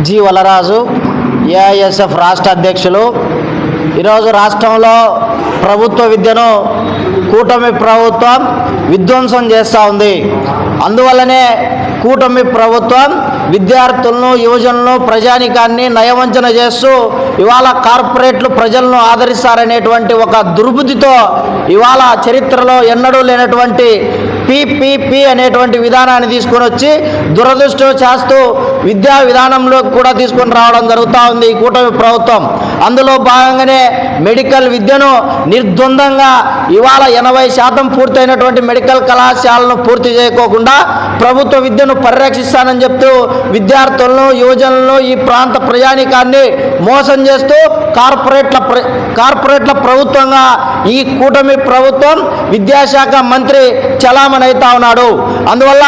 G Valaraju, AISF రాష్ట్ర అధ్యక్షులు. ఈరోజు రాష్ట్రంలో ప్రభుత్వ విద్యను కూటమి ప్రభుత్వం విధ్వంసం చేస్తూ ఉంది. అందువల్లనే కూటమి ప్రభుత్వం విద్యార్థులను, యువజనులను, ప్రజానికాన్ని నయవంచన చేస్తూ ఇవాళ కార్పొరేట్లు ప్రజలను ఆదరిస్తారనేటువంటి ఒక దుర్బుద్ధితో ఇవాళ చరిత్రలో ఎన్నడూ లేనటువంటి పిపిపి అనేటువంటి విధానాన్ని తీసుకొని వచ్చి దురదృష్టం చేస్తూ విద్యా విధానంలో కూడా తీసుకొని రావడం జరుగుతూ ఉంది ఈ కూటమి ప్రభుత్వం. అందులో భాగంగానే మెడికల్ విద్యను నిర్ద్వందంగా ఇవాళ 80% పూర్తయినటువంటి మెడికల్ కళాశాలను పూర్తి చేయకోకుండా ప్రభుత్వ విద్యను పరిరక్షిస్తానని చెప్తూ విద్యార్థులను, యువజనులను, ఈ ప్రాంత ప్రజానికాన్ని మోసం చేస్తూ కార్పొరేట్ల ప్రభుత్వంగా ఈ కూటమి ప్రభుత్వం విద్యాశాఖ మంత్రి చలామణి అవుతా ఉన్నాడు. అందువల్ల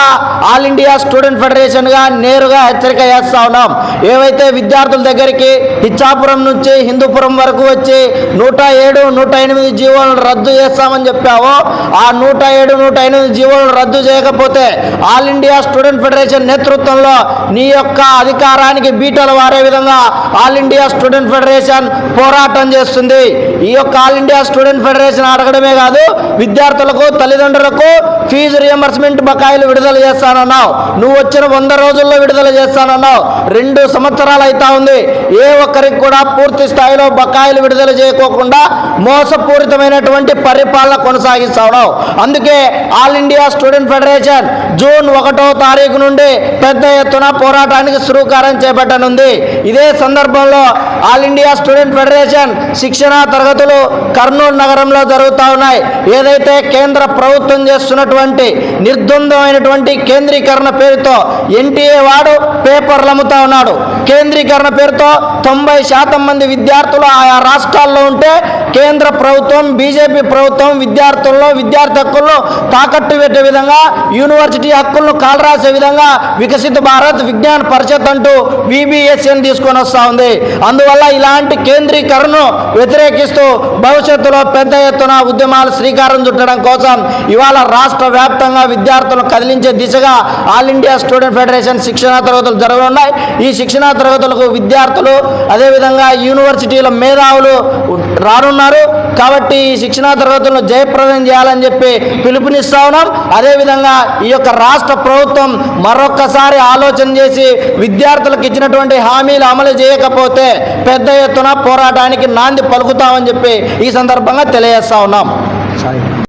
ఆల్ ఇండియా స్టూడెంట్ ఫెడరేషన్గా నేరుగా హెచ్చరిక చేస్తూ ఉన్నాం. ఏవైతే విద్యార్థుల దగ్గరికి ఇచ్చాపురం నుంచి హిందూపురం వరకు వచ్చి 107, 108 జీవోలను రద్దు చేస్తామని చెప్పావో ఆ 107, 108 జీవోలను రద్దు చేయకపోతే ఆల్ ఇండియా స్టూడెంట్ ఫెడరేషన్ నేతృత్వంలో నీ యొక్క అధికారానికి బీటలు వారే విధంగా ఆల్ ఇండియా స్టూడెంట్ ఫెడరేషన్ పోరాటం చేస్తుంది. ఈ యొక్క ఆల్ ఇండియా స్టూడెంట్ ఫెడరేషన్ అడగడమే కాదు, విద్యార్థులకు, తల్లిదండ్రులకు ఫీజు రియంబర్స్మెంట్ బకాయిలు విడుదల చేస్తానన్నావు. నువ్వు వచ్చిన 100 రోజుల్లో విడుదల చేస్తానన్నావు. 2 సంవత్సరాలు అవుతా ఉంది. ఏ ఒక్కరికి కూడా పూర్తి స్థాయిలో బకాయిలు విడుదల చేయకోకుండా మోసపూరితమైనటువంటి పరిపాలన కొనసాగిస్తా ఉన్నావు. అందుకే all India student federation June 1వ తారీఖు నుండి పెద్ద ఎత్తున పోరాటానికి శ్రీకారం చేపట్టనుంది. ఇదే సందర్భంలో ఆల్ ఇండియా స్టూడెంట్ ఫెడరేషన్ శిక్షణా తరగతులు కర్నూలు నగరంలో జరుగుతూ ఉన్నాయి. ఏదైతే కేంద్ర ప్రభుత్వం చేస్తున్నటువంటి నిర్ద్వందమైనటువంటి కేంద్రీకరణ పేరుతో ఎన్టీఏ వాడు పేపర్లు అమ్ముతా ఉన్నాడు. కేంద్రీకరణ పేరుతో 90% మంది విద్యార్థులు ఆయా రాష్ట్రాల్లో ఉంటే కేంద్ర ప్రభుత్వం, బీజేపీ ప్రభుత్వం విద్యార్థుల్లో విద్యార్థి హక్కులను తాకట్టు పెట్టే విధంగా, యూనివర్సిటీ హక్కులను కాలరాసే విధంగా వికసిత భారత్ విజ్ఞాన పరిషత్ అంటూ VBSN తీసుకొని వస్తూ ఉంది. అందువల్ల ఇలాంటి కేంద్రీకరణను వ్యతిరేకిస్తూ భవిష్యత్తులో పెద్ద ఎత్తున ఉద్యమాలు శ్రీకారం చుట్టడం కోసం ఇవాళ రాష్ట్ర వ్యాప్తంగా విద్యార్థులను కదిలించే దిశగా ఆల్ ఇండియా స్టూడెంట్ ఫెడరేషన్ శిక్షణా తరగతులు జరగనున్నాయి. ఈ శిక్షణా తరగతులకు విద్యార్థులు, అదేవిధంగా యూనివర్సిటీల మేధావులు రానున్నారు. కాబట్టి ఈ శిక్షణా తరగతులను జయప్రదం చేయాలని చెప్పి పిలుపునిస్తా ఉన్నాం. అదేవిధంగా ఈ యొక్క రాష్ట్ర ప్రభుత్వం మరొక్కసారి ఆలోచన చేసి విద్యార్థులకు ఇచ్చినటువంటి హామీలు అమలు చేయకపోతే పెద్ద ఎత్తున పోరాటానికి నాంది పలుకుతామని చెప్పి ఈ సందర్భంగా తెలియజేస్తా ఉన్నాం.